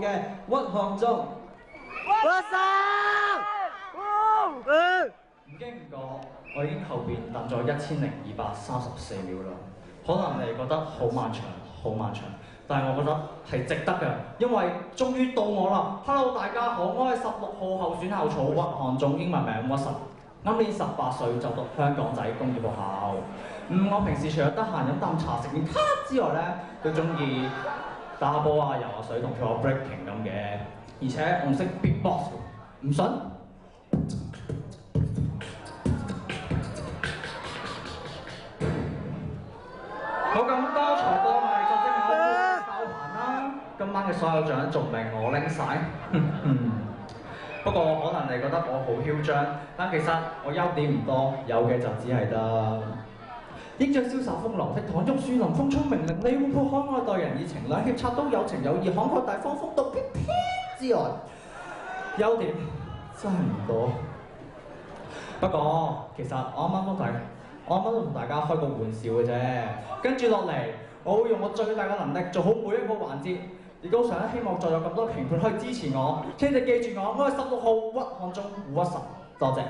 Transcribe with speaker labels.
Speaker 1: 嘅屈漢中。唔經唔覺，我已經後邊等咗1234秒啦。可能你覺得好漫長，好漫長，但係我覺得係值得嘅，因為終於到我啦。Hello， 大家好，我係16號候選校草屈漢中，英文名屈實。今年18歲，就讀香港仔工業學校。我平時除咗得閒飲啖茶食麵卡之外咧，都中意打下波啊、游下水同跳下 breaking 咁嘅。而且我識 beatbox， 唔信？好咁多才多藝，作績考爆棚啦！今晚嘅所有獎仲未我拎晒。不過可能你覺得我好囂張，但其實我優點唔多，有嘅就只係得英俊瀟灑風流倜儻，玉樹臨風聰明伶俐，活潑可愛，待人以情兩肋插刀，有情有義，慷慨大方，風度翩翩之外，優點真係唔多。不過其實我啱啱都同大家開個玩笑嘅啫。跟住落嚟，我會用我最大嘅能力做好每一個環節。亦都想希望再有咁多評判可以支持我，請你哋記住我係16號屈漢中胡屈實，多謝。